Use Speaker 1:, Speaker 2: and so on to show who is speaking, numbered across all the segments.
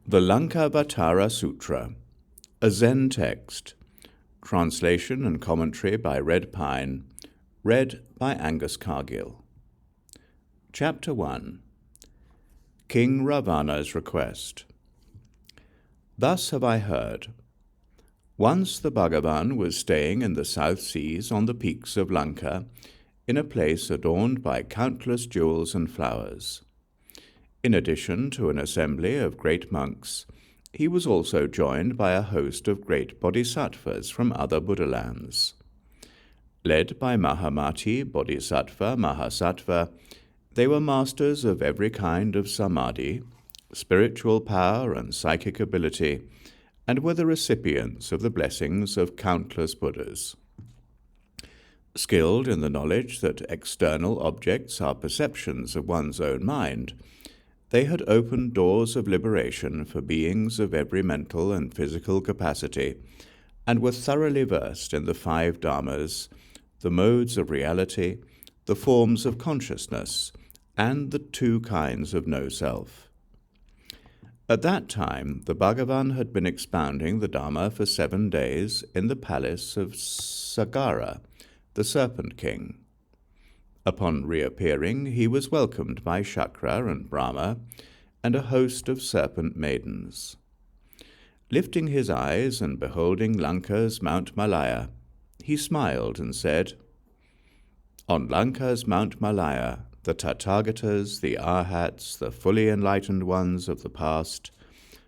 Speaker 1: The Laṅkāvatāra Sūtra, a Zen text, translation and commentary by Red Pine, read by Angus Cargill. Chapter 1. King Ravana's Request. Thus have I heard. Once the Bhagavan was staying in the South Seas on the peaks of Laṅkā, in a place adorned by countless jewels and flowers. In addition to an assembly of great monks, he was also joined by a host of great bodhisattvas from other Buddha lands. Led by Mahāmati, bodhisattva, Mahasattva, they were masters of every kind of samadhi, spiritual power and psychic ability, and were the recipients of the blessings of countless Buddhas. Skilled in the knowledge that external objects are perceptions of one's own mind, they had opened doors of liberation for beings of every mental and physical capacity, and were thoroughly versed in the 5 dharmas, the modes of reality, the forms of consciousness, and the 2 kinds of no-self. At that time, the Bhagavan had been expounding the Dharma for 7 days in the palace of Sagara, the Serpent King. Upon reappearing, he was welcomed by Chakra and Brahma and a host of serpent maidens. Lifting his eyes and beholding Laṅkā's Mount Malaya, he smiled and said, "On Laṅkā's Mount Malaya, the Tathagatas, the Arhats, the fully enlightened ones of the past,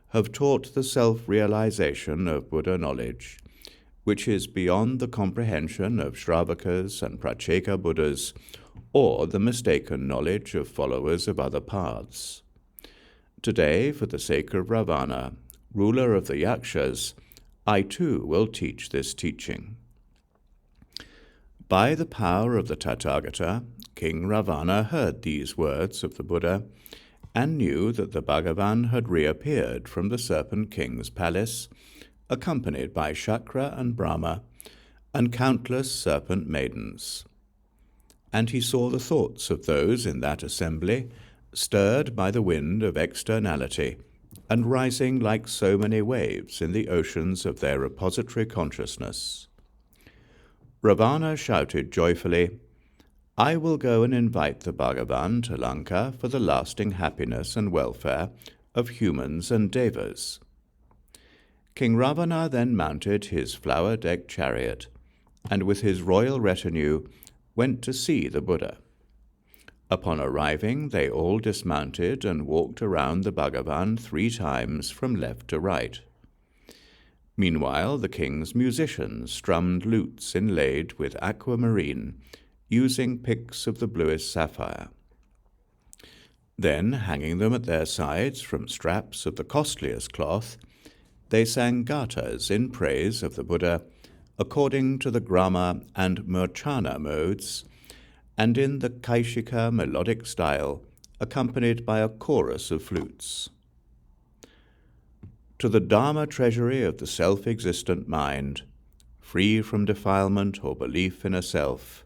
Speaker 1: have taught the self-realization of Buddha knowledge, which is beyond the comprehension of Shravakas and Pratyeka Buddhas, or the mistaken knowledge of followers of other paths. Today, for the sake of Ravana, ruler of the Yakshas, I too will teach this teaching." By the power of the Tathagata, King Ravana heard these words of the Buddha, and knew that the Bhagavan had reappeared from the Serpent King's palace, accompanied by Chakra and Brahma, and countless serpent maidens. And he saw the thoughts of those in that assembly, stirred by the wind of externality, and rising like so many waves in the oceans of their repository consciousness. Ravana shouted joyfully, "I will go and invite the Bhagavan to Laṅkā for the lasting happiness and welfare of humans and devas." King Ravana then mounted his flower-decked chariot, and with his royal retinue went to see the Buddha. Upon arriving, they all dismounted and walked around the Bhagavan 3 times from left to right. Meanwhile, the king's musicians strummed lutes inlaid with aquamarine, using picks of the bluest sapphire. Then, hanging them at their sides from straps of the costliest cloth, they sang gathas in praise of the Buddha, according to the grama and murchana modes, and in the kaishika melodic style, accompanied by a chorus of flutes. To the Dharma treasury of the self-existent mind, free from defilement or belief in a self,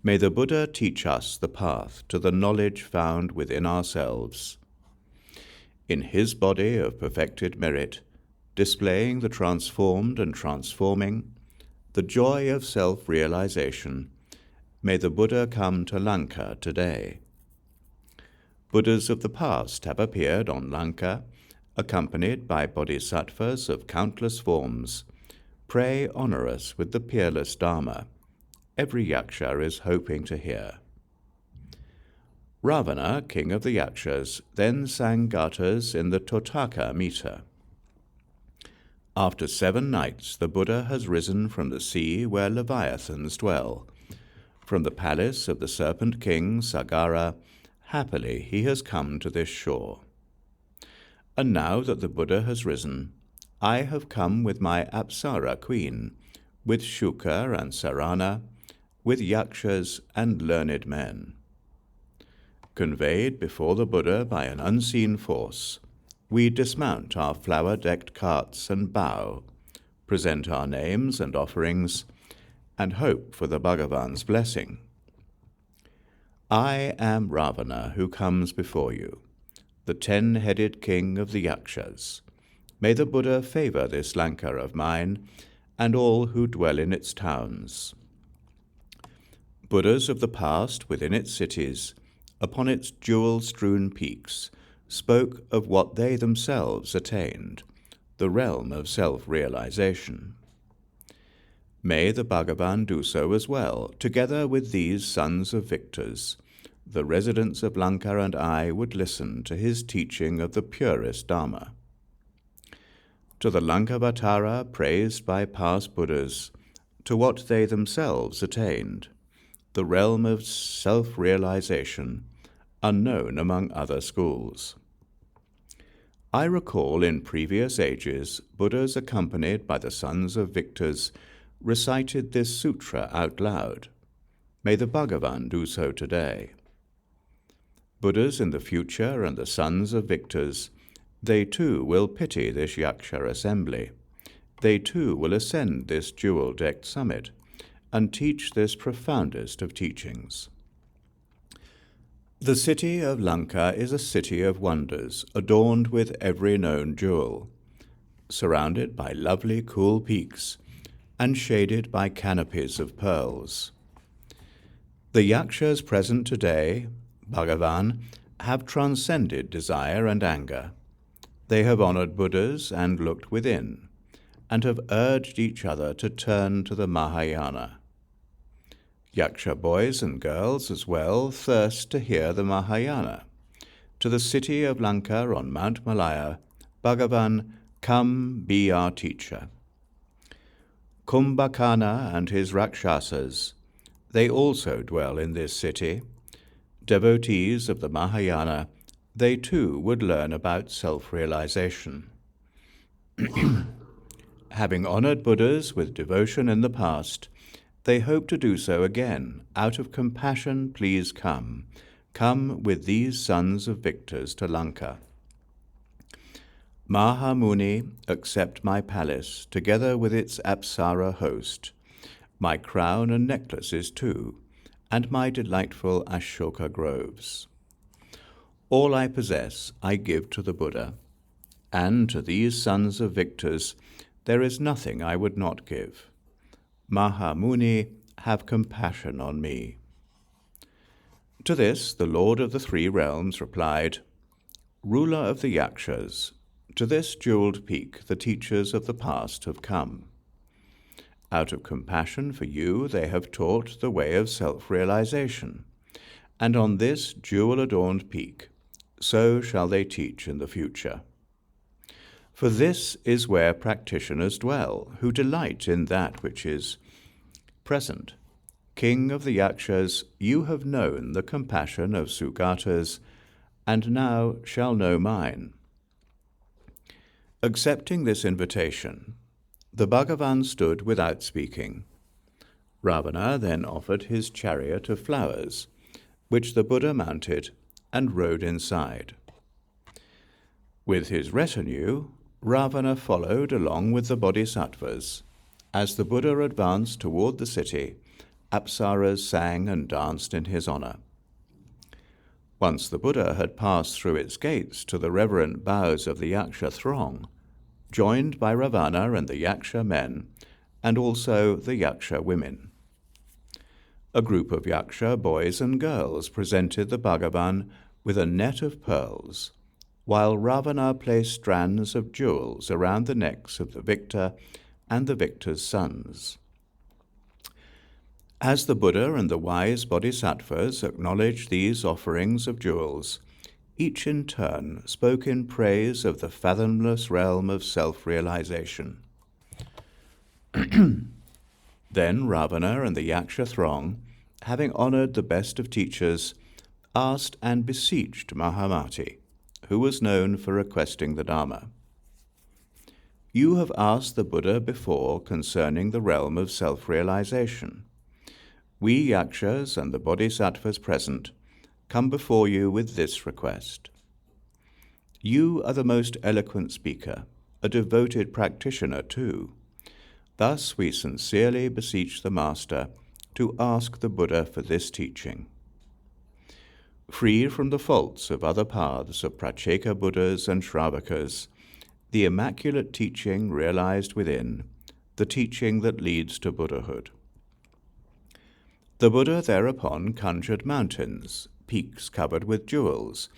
Speaker 1: may the Buddha teach us the path to the knowledge found within ourselves. In his body of perfected merit, displaying the transformed and transforming, the joy of self-realization, may the Buddha come to Laṅkā today. Buddhas of the past have appeared on Laṅkā, accompanied by bodhisattvas of countless forms. Pray honor us with the peerless Dharma. Every Yaksha is hoping to hear. Ravana, king of the Yakshas, then sang gathas in the Totaka meter. After 7 nights, the Buddha has risen from the sea where leviathans dwell. From the palace of the Serpent King, Sagara, happily he has come to this shore. And now that the Buddha has risen, I have come with my Apsara queen, with Shuka and Sarana, with Yakshas and learned men. Conveyed before the Buddha by an unseen force, we dismount our flower-decked carts and bow, present our names and offerings, and hope for the Bhagavan's blessing. I am Ravana who comes before you, the 10-headed king of the Yakshas. May the Buddha favor this Laṅkā of mine, and all who dwell in its towns. Buddhas of the past within its cities, upon its jewel-strewn peaks, spoke of what they themselves attained, the realm of self-realization. May the Bhagavan do so as well, together with these sons of victors. The residents of Laṅkā and I would listen to his teaching of the purest Dharma. To the Laṅkāvatāra praised by past Buddhas, to what they themselves attained, the realm of self-realization, unknown among other schools. I recall in previous ages, Buddhas accompanied by the sons of victors recited this sutra out loud. May the Bhagavan do so today. Buddhas in the future and the sons of victors, they too will pity this Yaksha assembly. They too will ascend this jewel-decked summit and teach this profoundest of teachings. The city of Laṅkā is a city of wonders, adorned with every known jewel, surrounded by lovely cool peaks, and shaded by canopies of pearls. The Yakshas present today, Bhagavan, have transcended desire and anger. They have honored Buddhas and looked within, and have urged each other to turn to the Mahayana. Yaksha boys and girls as well thirst to hear the Mahayana. To the city of Laṅkā on Mount Malaya, Bhagavan, come be our teacher. Kumbhakana and his rākṣasas, they also dwell in this city. Devotees of the Mahayana, they too would learn about self-realization. Having honored Buddhas with devotion in the past, they hope to do so again. Out of compassion, please come. Come with these sons of victors to Laṅkā. Mahamuni, accept my palace, together with its Apsara host, my crown and necklaces too, and my delightful Ashoka groves. All I possess I give to the Buddha, and to these sons of victors there is nothing I would not give. Mahamuni, have compassion on me. To this the Lord of the Three Realms replied, Ruler of the Yakshas, to this jeweled peak the teachers of the past have come. Out of compassion for you they have taught the way of self-realization, and on this jewel-adorned peak so shall they teach in the future. For this is where practitioners dwell, who delight in that which is present. King of the Yakshas, you have known the compassion of Sugatas, and now shall know mine. Accepting this invitation, the Bhagavan stood without speaking. Ravana then offered his chariot of flowers, which the Buddha mounted and rode inside. With his retinue, Ravana followed along with the bodhisattvas. As the Buddha advanced toward the city, Apsaras sang and danced in his honor. Once the Buddha had passed through its gates to the reverent bows of the Yaksha throng, joined by Ravana and the Yaksha men, and also the Yaksha women. A group of Yaksha boys and girls presented the Bhagavan with a net of pearls, while Ravana placed strands of jewels around the necks of the victor and the victor's sons. As the Buddha and the wise bodhisattvas acknowledged these offerings of jewels, each in turn spoke in praise of the fathomless realm of self-realization. Then Ravana and the Yaksha throng, having honored the best of teachers, asked and beseeched Mahāmati, who was known for requesting the Dharma. You have asked the Buddha before concerning the realm of self-realization. We Yakshas and the bodhisattvas present come before you with this request. You are the most eloquent speaker, a devoted practitioner too. Thus we sincerely beseech the Master to ask the Buddha for this teaching. Free from the faults of other paths of Pratyeka Buddhas and Shravakas, the immaculate teaching realized within, the teaching that leads to Buddhahood. The Buddha thereupon conjured mountains, peaks covered with jewels,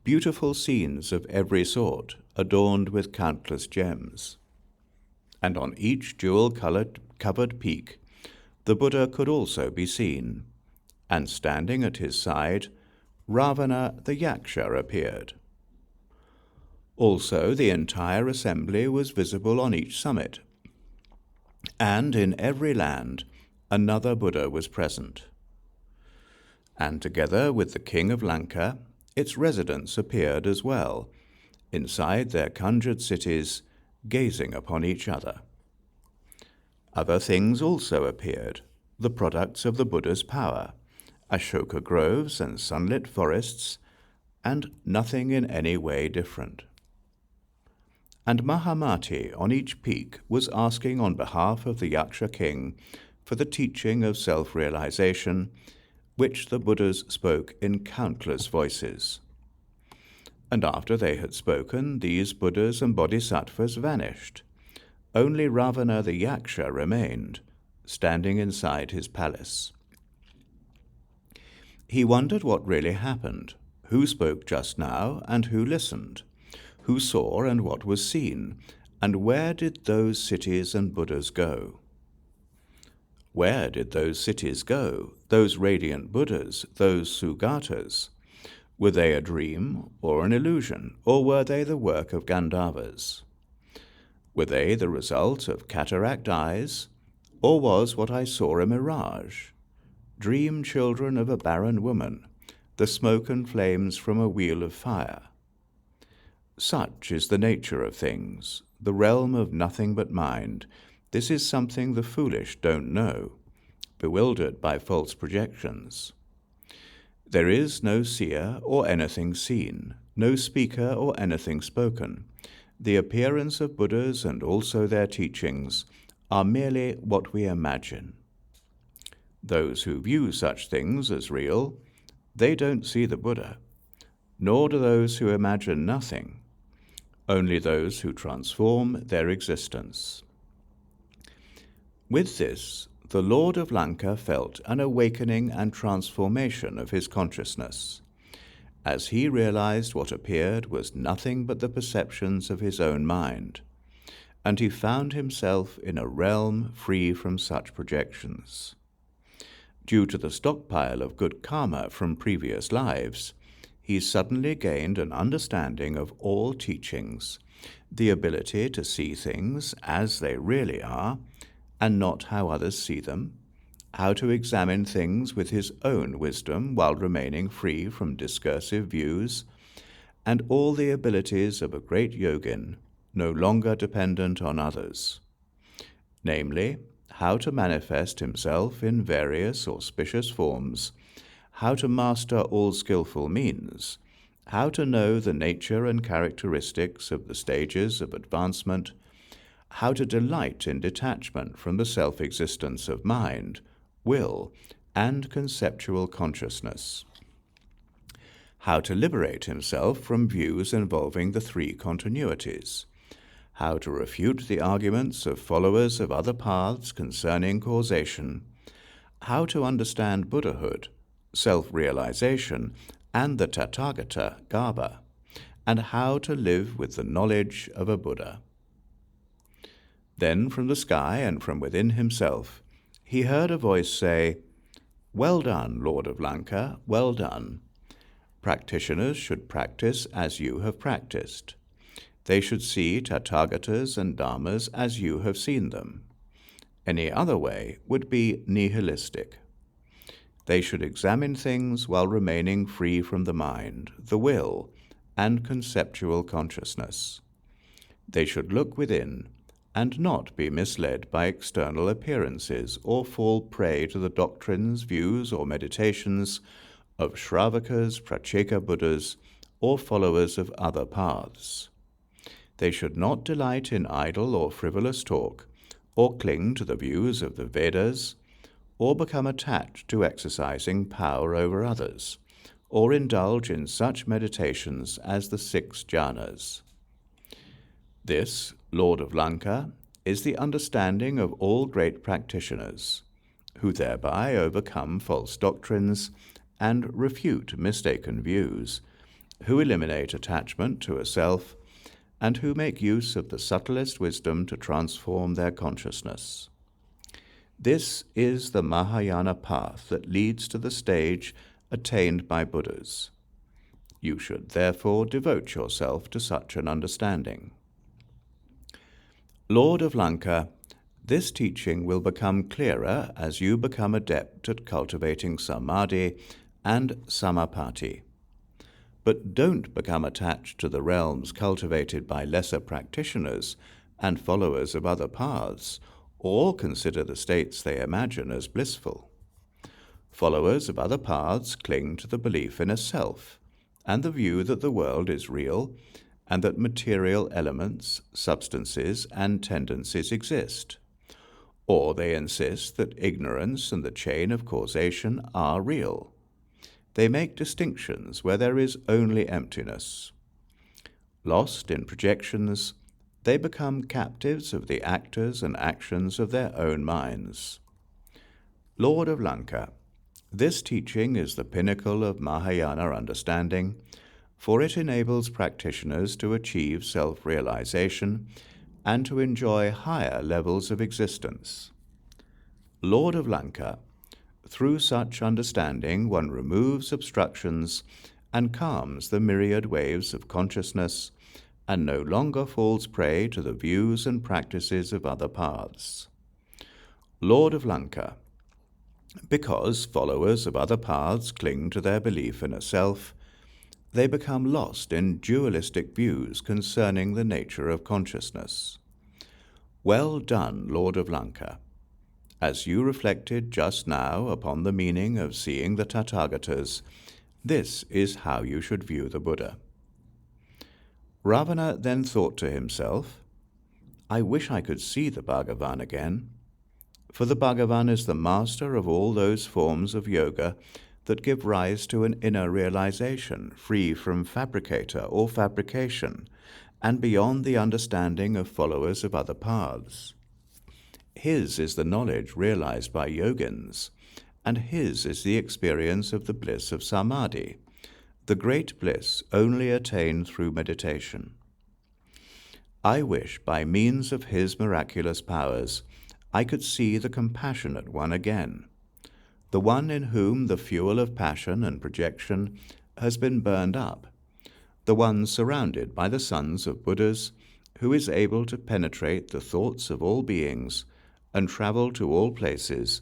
Speaker 1: beautiful scenes of every sort, adorned with countless gems. And on each jewel-covered peak, the Buddha could also be seen, and standing at his side, Ravana the Yaksha appeared. Also the entire assembly was visible on each summit, and in every land another Buddha was present. And together with the king of Laṅkā, its residents appeared as well, inside their conjured cities, gazing upon each other. Other things also appeared, the products of the Buddha's power, Ashoka groves and sunlit forests, and nothing in any way different. And Mahāmati on each peak was asking on behalf of the Yaksha king for the teaching of self-realization, which the Buddhas spoke in countless voices. And after they had spoken, these Buddhas and bodhisattvas vanished. Only Ravana the Yaksha remained, standing inside his palace. He wondered what really happened, who spoke just now and who listened, who saw and what was seen, and where did those cities and Buddhas go? Where did those cities go, those radiant Buddhas, those Sugatas? Were they a dream or an illusion, or were they the work of Gandharvas? Were they the result of cataract eyes, or was what I saw a mirage? Dream children of a barren woman, the smoke and flames from a wheel of fire. Such is the nature of things, the realm of nothing but mind. This is something the foolish don't know, bewildered by false projections. There is no seer or anything seen, no speaker or anything spoken. The appearance of Buddhas and also their teachings are merely what we imagine. Those who view such things as real, they don't see the Buddha, nor do those who imagine nothing, only those who transform their existence. With this, the Lord of Laṅkā felt an awakening and transformation of his consciousness, as he realized what appeared was nothing but the perceptions of his own mind, and he found himself in a realm free from such projections. Due to the stockpile of good karma from previous lives, he suddenly gained an understanding of all teachings, the ability to see things as they really are, and not how others see them, how to examine things with his own wisdom while remaining free from discursive views, and all the abilities of a great yogin, no longer dependent on others. Namely, how to manifest himself in various auspicious forms, how to master all skillful means, how to know the nature and characteristics of the stages of advancement, how to delight in detachment from the self-existence of mind, will, and conceptual consciousness, how to liberate himself from views involving the three continuities, how to refute the arguments of followers of other paths concerning causation, how to understand Buddhahood, self-realization, and the Tathagata Garbha, and how to live with the knowledge of a Buddha. Then from the sky and from within himself, he heard a voice say, "Well done, Lord of Laṅkā, well done. Practitioners should practice as you have practiced. They should see Tathagatas and Dharmas as you have seen them. Any other way would be nihilistic. They should examine things while remaining free from the mind, the will, and conceptual consciousness. They should look within, and not be misled by external appearances or fall prey to the doctrines, views, or meditations of Shravakas, Pratyeka Buddhas, or followers of other paths. They should not delight in idle or frivolous talk, or cling to the views of the Vedas, or become attached to exercising power over others, or indulge in such meditations as the 6 jhanas. This, Lord of Laṅkā, is the understanding of all great practitioners, who thereby overcome false doctrines and refute mistaken views, who eliminate attachment to a self, and who make use of the subtlest wisdom to transform their consciousness. This is the Mahayana path that leads to the stage attained by Buddhas. You should therefore devote yourself to such an understanding. Lord of Laṅkā, this teaching will become clearer as you become adept at cultivating samadhi and samapati. But don't become attached to the realms cultivated by lesser practitioners and followers of other paths, or consider the states they imagine as blissful. Followers of other paths cling to the belief in a self, and the view that the world is real, and that material elements, substances, and tendencies exist. Or they insist that ignorance and the chain of causation are real. They make distinctions where there is only emptiness. Lost in projections, they become captives of the actors and actions of their own minds. Lord of Laṅkā, this teaching is the pinnacle of Mahayana understanding, for it enables practitioners to achieve self-realization and to enjoy higher levels of existence. Lord of Laṅkā, through such understanding one removes obstructions and calms the myriad waves of consciousness, and no longer falls prey to the views and practices of other paths. Lord of Laṅkā, because followers of other paths cling to their belief in a self, they become lost in dualistic views concerning the nature of consciousness. Well done, Lord of Laṅkā. As you reflected just now upon the meaning of seeing the Tathagatas, this is how you should view the Buddha. Ravana then thought to himself, I wish I could see the Bhagavan again, for the Bhagavan is the master of all those forms of yoga that give rise to an inner realization free from fabricator or fabrication, and beyond the understanding of followers of other paths. His is the knowledge realized by yogins, and his is the experience of the bliss of samadhi, the great bliss only attained through meditation. I wish by means of his miraculous powers I could see the compassionate one again, the one in whom the fuel of passion and projection has been burned up, the one surrounded by the sons of Buddhas, who is able to penetrate the thoughts of all beings and travel to all places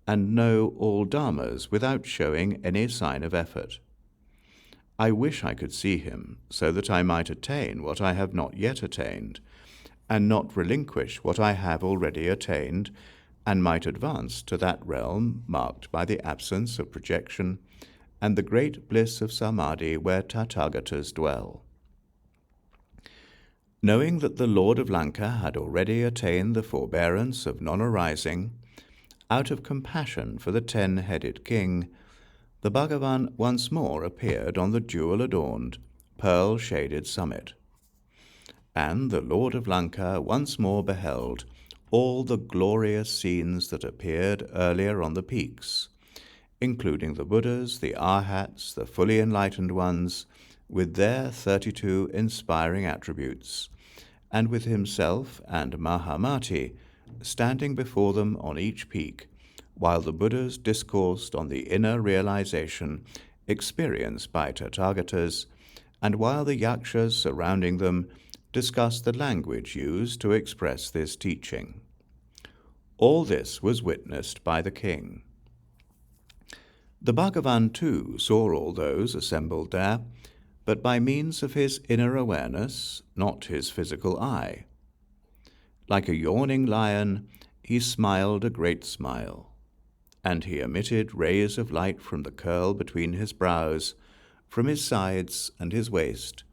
Speaker 1: and know all dharmas without showing any sign of effort. I wish I could see him so that I might attain what I have not yet attained, and not relinquish what I have already attained, and might advance to that realm marked by the absence of projection and the great bliss of samadhi where Tathagatas dwell. Knowing that the Lord of Laṅkā had already attained the forbearance of non-arising, out of compassion for the 10-headed king, the Bhagavan once more appeared on the jewel-adorned, pearl-shaded summit. And the Lord of Laṅkā once more beheld all the glorious scenes that appeared earlier on the peaks, including the Buddhas, the Arhats, the fully enlightened ones, with their 32 inspiring attributes, and with himself and Mahāmati standing before them on each peak, while the Buddhas discoursed on the inner realization experienced by Tathagatas, and while the yakshas surrounding them discussed the language used to express this teaching. All this was witnessed by the king. The Bhagavan too saw all those assembled there, but by means of his inner awareness, not his physical eye. Like a yawning lion, he smiled a great smile, and he emitted rays of light from the curl between his brows, from his sides and his waist,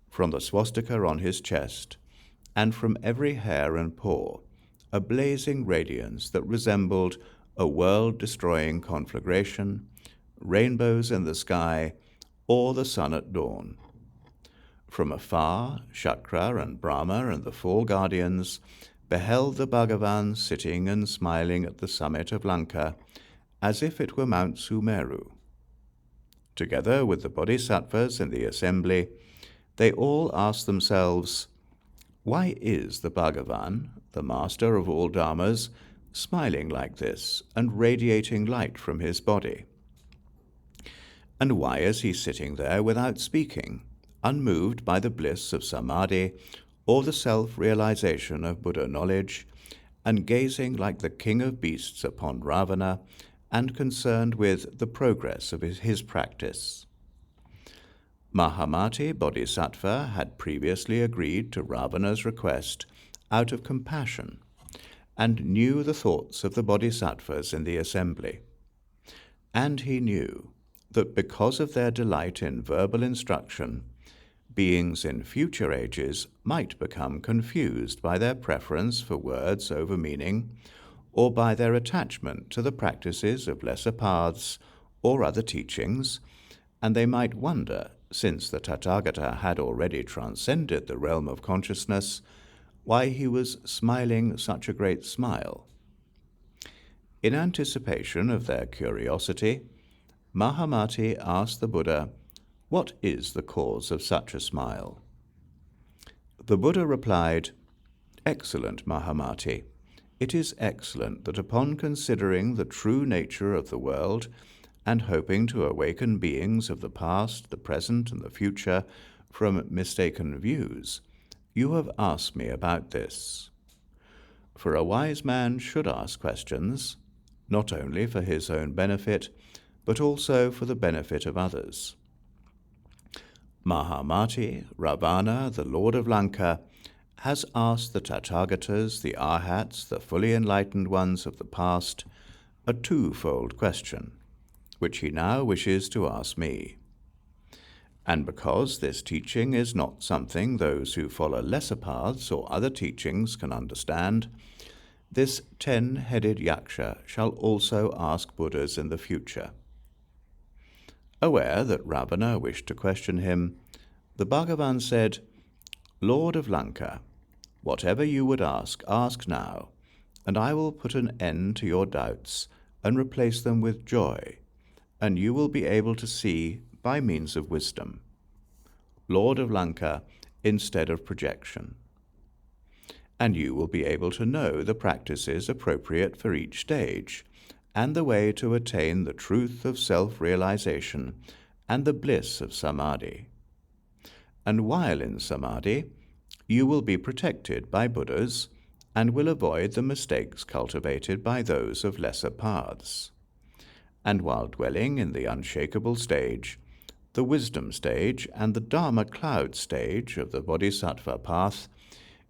Speaker 1: from the swastika on his chest, and from every hair and pore, a blazing radiance that resembled a world-destroying conflagration, rainbows in the sky, or the sun at dawn. From afar, Shakra and Brahma and the four guardians beheld the Bhagavan sitting and smiling at the summit of Laṅkā, as if it were Mount Sumeru. Together with the bodhisattvas in the assembly, they all asked themselves, why is the Bhagavan, the master of all dharmas, smiling like this and radiating light from his body? And why is he sitting there without speaking, unmoved by the bliss of samadhi or the self-realization of Buddha knowledge, and gazing like the king of beasts upon Ravana, and concerned with the progress of his practice? Mahāmati Bodhisattva had previously agreed to Ravana's request out of compassion, and knew the thoughts of the bodhisattvas in the assembly. And he knew that because of their delight in verbal instruction, beings in future ages might become confused by their preference for words over meaning, or by their attachment to the practices of lesser paths or other teachings, and they might wonder, since the Tathagata had already transcended the realm of consciousness, why he was smiling such a great smile. In anticipation of their curiosity, Mahāmati asked the Buddha, what is the cause of such a smile? The Buddha replied, excellent Mahāmati, it is excellent that upon considering the true nature of the world and hoping to awaken beings of the past, the present, and the future from mistaken views, you have asked me about this. For a wise man should ask questions, not only for his own benefit, but also for the benefit of others. Mahāmati, Ravana, the Lord of Laṅkā, has asked the Tathagatas, the Arhats, the fully enlightened ones of the past, a twofold question, which he now wishes to ask me. And because this teaching is not something those who follow lesser paths or other teachings can understand, this 10-headed yaksha shall also ask Buddhas in the future. Aware that Ravana wished to question him, the Bhagavan said, Lord of Laṅkā, whatever you would ask now, and I will put an end to your doubts and replace them with joy, and you will be able to see by means of wisdom. Lord of Laṅkā instead of projection. And you will be able to know the practices appropriate for each stage, and the way to attain the truth of self-realization and the bliss of samadhi. And while in samadhi, you will be protected by Buddhas and will avoid the mistakes cultivated by those of lesser paths. And while dwelling in the unshakable stage, the wisdom stage and the Dharma cloud stage of the bodhisattva path,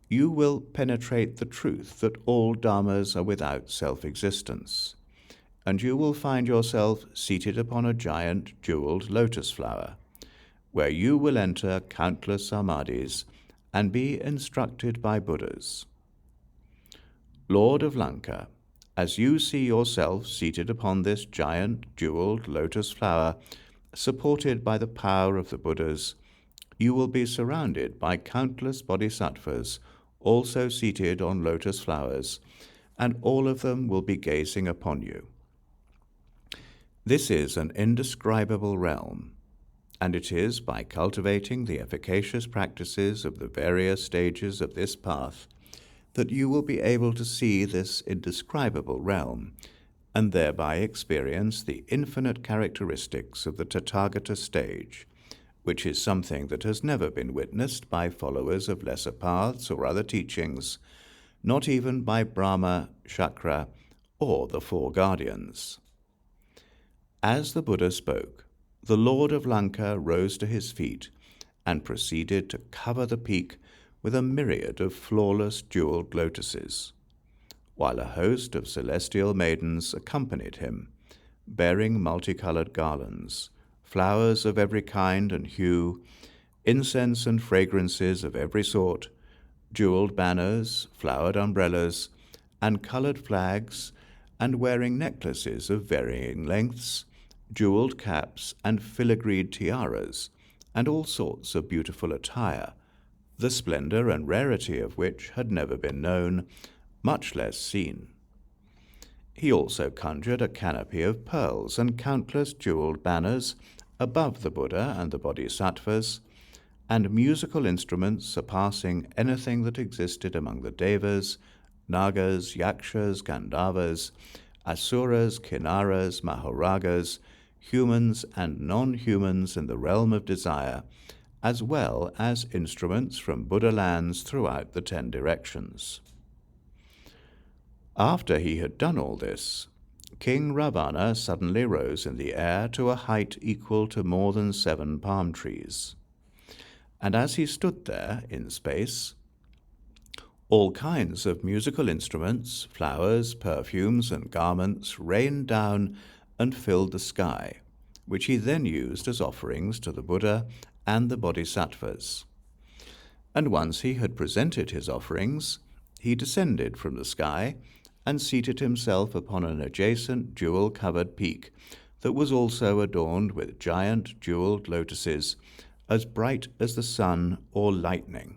Speaker 1: you will penetrate the truth that all dharmas are without self-existence, and you will find yourself seated upon a giant jeweled lotus flower, where you will enter countless samadhis and be instructed by Buddhas. Lord of Laṅkā, as you see yourself seated upon this giant jeweled lotus flower, supported by the power of the Buddhas, you will be surrounded by countless bodhisattvas, also seated on lotus flowers, and all of them will be gazing upon you. This is an indescribable realm, and it is by cultivating the efficacious practices of the various stages of this path that you will be able to see this indescribable realm, and thereby experience the infinite characteristics of the Tathagata stage, which is something that has never been witnessed by followers of lesser paths or other teachings, not even by Brahma, Shakra, or the four guardians. As the Buddha spoke, the Lord of Laṅkā rose to his feet and proceeded to cover the peak with a myriad of flawless jeweled lotuses, while a host of celestial maidens accompanied him, bearing multicolored garlands, flowers of every kind and hue, incense and fragrances of every sort, jeweled banners, flowered umbrellas, and colored flags, and wearing necklaces of varying lengths, jewelled caps and filigreed tiaras, and all sorts of beautiful attire, the splendour and rarity of which had never been known, much less seen. He also conjured a canopy of pearls and countless jewelled banners above the Buddha and the bodhisattvas, and musical instruments surpassing anything that existed among the devas, nagas, yakshas, gandharvas, asuras, kinnaras, mahoragas, humans and non-humans in the realm of desire, as well as instruments from Buddha lands throughout the 10 directions. After he had done all this, King Ravana suddenly rose in the air to a height equal to more than 7 palm trees. And as he stood there in space, all kinds of musical instruments, flowers, perfumes, and garments rained down and filled the sky, which he then used as offerings to the Buddha and the bodhisattvas. And once he had presented his offerings, he descended from the sky and seated himself upon an adjacent jewel-covered peak that was also adorned with giant jewelled lotuses as bright as the sun or lightning.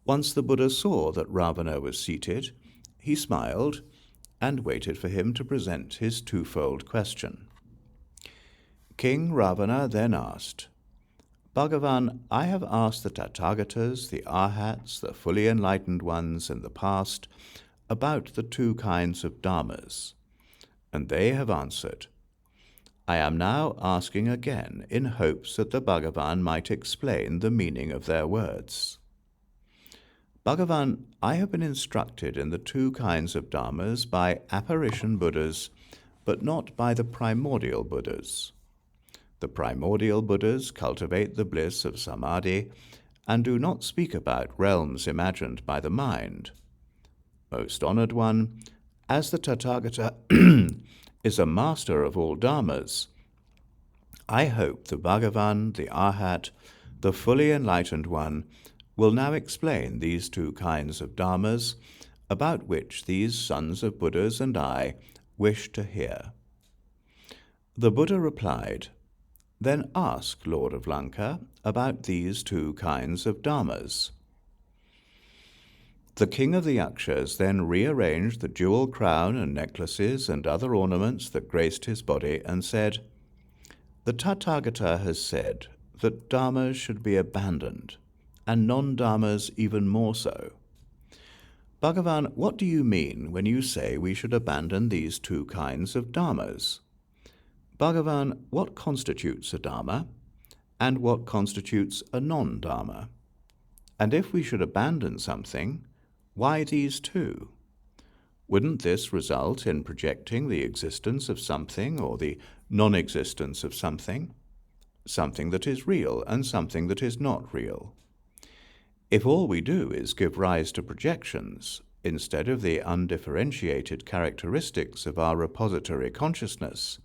Speaker 1: Once the Buddha saw that Ravana was seated, he smiled and waited for him to present his twofold question. King Ravana then asked, "Bhagavan, I have asked the Tathagatas, the Arhats, the fully enlightened ones in the past about the 2 kinds of dharmas, and they have answered. I am now asking again in hopes that the Bhagavan might explain the meaning of their words. Bhagavan, I have been instructed in the 2 kinds of dharmas by apparition Buddhas, but not by the primordial Buddhas. The primordial Buddhas cultivate the bliss of samadhi and do not speak about realms imagined by the mind. Most honoured one, as the Tathagata is a master of all dharmas, I hope the Bhagavan, the Arhat, the fully enlightened one, will now explain these 2 kinds of dharmas, about which these sons of Buddhas and I wish to hear." The Buddha replied, "Then ask, Lord of Laṅkā, about these 2 kinds of dharmas." The king of the Yakshas then rearranged the jewel crown and necklaces and other ornaments that graced his body and said, "The Tathagata has said that dharmas should be abandoned, and non-dharmas even more so. Bhagavan, what do you mean when you say we should abandon these 2 kinds of dharmas? Bhagavan, what constitutes a dharma, and what constitutes a non-dharma? And if we should abandon something, why these 2? Wouldn't this result in projecting the existence of something or the non-existence of something? Something that is real and something that is not real. If all we do is give rise to projections, instead of the undifferentiated characteristics of our repository consciousness,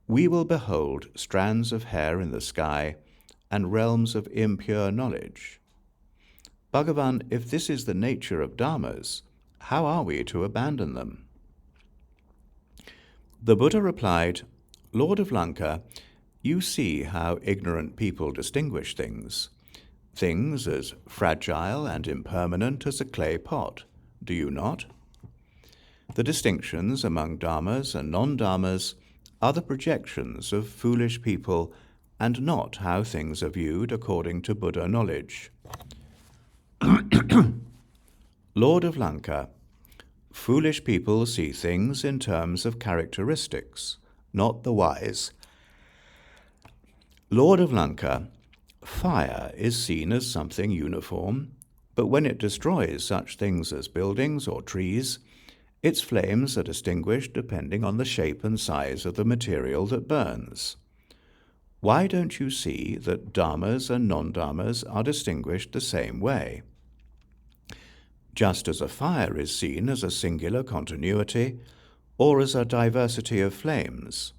Speaker 1: we will behold strands of hair in the sky and realms of impure knowledge. Bhagavan, if this is the nature of dharmas, how are we to abandon them?" The Buddha replied, "Lord of Laṅkā, you see how ignorant people distinguish things as fragile and impermanent as a clay pot, do you not? The distinctions among dharmas and non-dharmas are the projections of foolish people and not how things are viewed according to Buddha knowledge. Lord of Laṅkā, foolish people see things in terms of characteristics, not the wise. Lord of Laṅkā, fire is seen as something uniform, but when it destroys such things as buildings or trees, its flames are distinguished depending on the shape and size of the material that burns. Why don't you see that dharmas and non-dharmas are distinguished the same way? Just as a fire is seen as a singular continuity, or as a diversity of flames.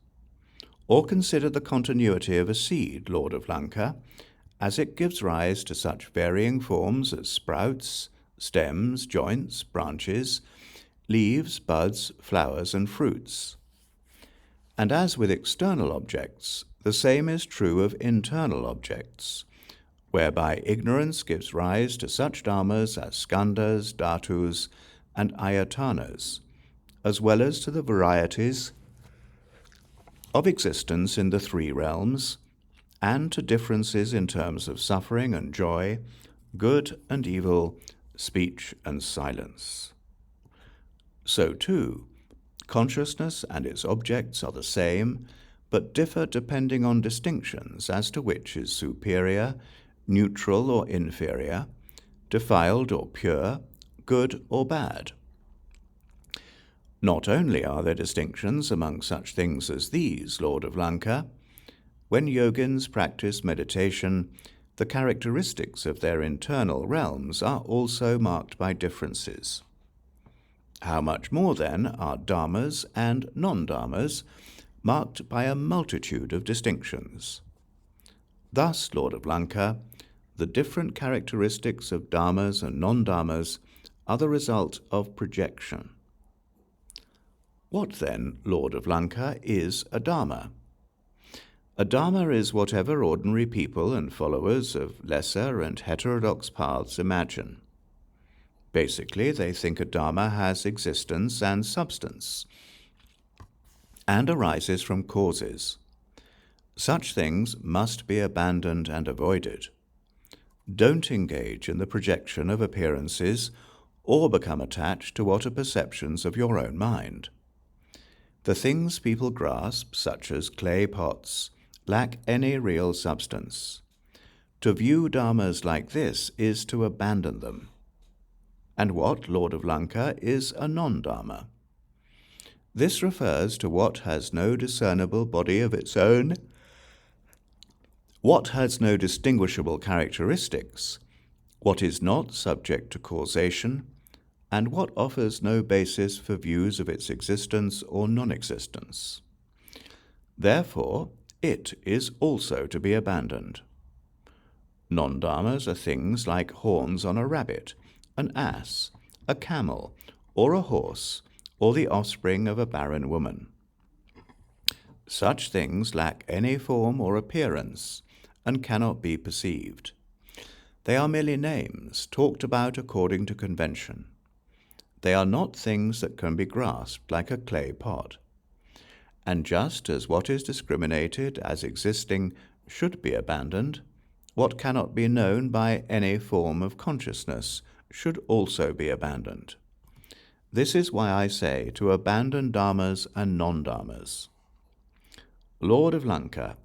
Speaker 1: Or consider the continuity of a seed, Lord of Laṅkā, as it gives rise to such varying forms as sprouts, stems, joints, branches, leaves, buds, flowers, and fruits. And as with external objects, the same is true of internal objects, whereby ignorance gives rise to such dharmas as skandhas, dhatus, and ayatanas, as well as to the varieties of existence in the three realms, and to differences in terms of suffering and joy, good and evil, speech and silence. So too, consciousness and its objects are the same, but differ depending on distinctions as to which is superior, neutral or inferior, defiled or pure, good or bad. Not only are there distinctions among such things as these, Lord of Laṅkā, when yogins practice meditation, the characteristics of their internal realms are also marked by differences. How much more, then, are dharmas and non-dharmas marked by a multitude of distinctions? Thus, Lord of Laṅkā, the different characteristics of dharmas and non-dharmas are the result of projection. What then, Lord of Laṅkā, is a dharma? A dharma is whatever ordinary people and followers of lesser and heterodox paths imagine. Basically, they think a dharma has existence and substance, and arises from causes. Such things must be abandoned and avoided. Don't engage in the projection of appearances or become attached to what are perceptions of your own mind. The things people grasp, such as clay pots, lack any real substance. To view dharmas like this is to abandon them. And what, Lord of Laṅkā, is a non-dharma? This refers to what has no discernible body of its own, what has no distinguishable characteristics, what is not subject to causation, and what offers no basis for views of its existence or non-existence. Therefore, it is also to be abandoned. Non-dharmas are things like horns on a rabbit, an ass, a camel, or a horse, or the offspring of a barren woman. Such things lack any form or appearance, and cannot be perceived. They are merely names, talked about according to convention. They are not things that can be grasped like a clay pot. And just as what is discriminated as existing should be abandoned, what cannot be known by any form of consciousness should also be abandoned. This is why I say to abandon dharmas and non-dharmas. Lord of Laṅkā,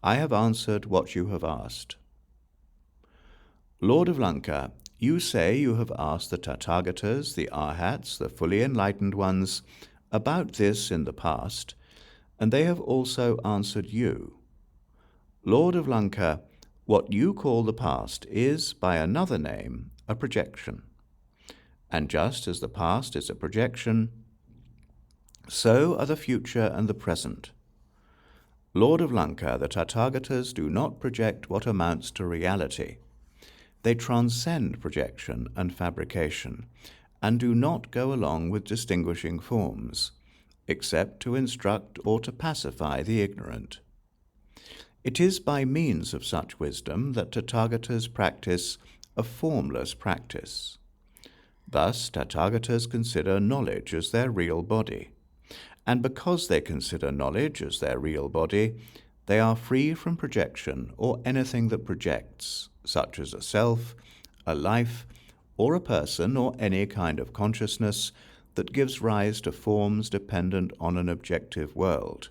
Speaker 1: I have answered what you have asked. Lord of Laṅkā, you say you have asked the Tathagatas, the Arhats, the fully enlightened ones, about this in the past, and they have also answered you. Lord of Laṅkā, what you call the past is, by another name, a projection. And just as the past is a projection, so are the future and the present. Lord of Laṅkā, the Tathagatas do not project what amounts to reality. They transcend projection and fabrication, and do not go along with distinguishing forms, except to instruct or to pacify the ignorant. It is by means of such wisdom that Tathagatas practice a formless practice. Thus, Tathagatas consider knowledge as their real body, and because they consider knowledge as their real body, they are free from projection or anything that projects, such as a self, a life, or a person, or any kind of consciousness that gives rise to forms dependent on an objective world.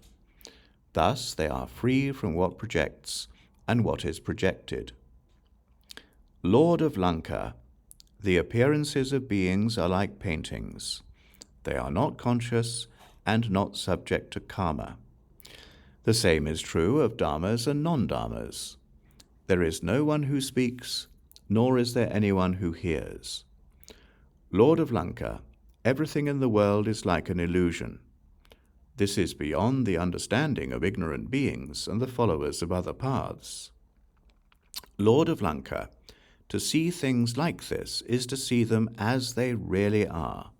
Speaker 1: Thus they are free from what projects and what is projected. Lord of Laṅkā, the appearances of beings are like paintings. They are not conscious and not subject to karma. The same is true of dharmas and non-dharmas. There is no one who speaks, nor is there anyone who hears. Lord of Laṅkā, everything in the world is like an illusion. This is beyond the understanding of ignorant beings and the followers of other paths. Lord of Laṅkā, to see things like this is to see them as they really are.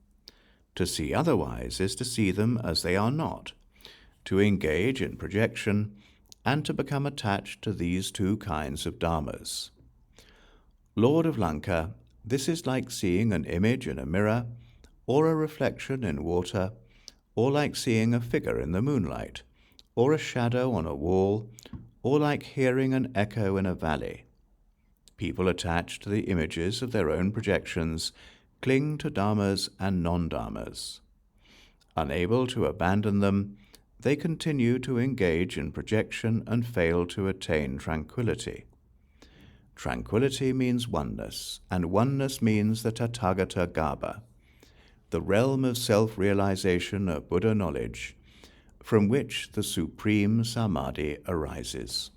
Speaker 1: To see otherwise is to see them as they are not, to engage in projection, and to become attached to these two kinds of dharmas. Lord of Laṅkā, this is like seeing an image in a mirror, or a reflection in water, or like seeing a figure in the moonlight, or a shadow on a wall, or like hearing an echo in a valley. People attached to the images of their own projections cling to dharmas and non-dharmas. Unable to abandon them, they continue to engage in projection and fail to attain tranquility. Tranquility means oneness, and oneness means the Tathagata Garbha, the realm of self-realization of Buddha knowledge, from which the supreme samadhi arises.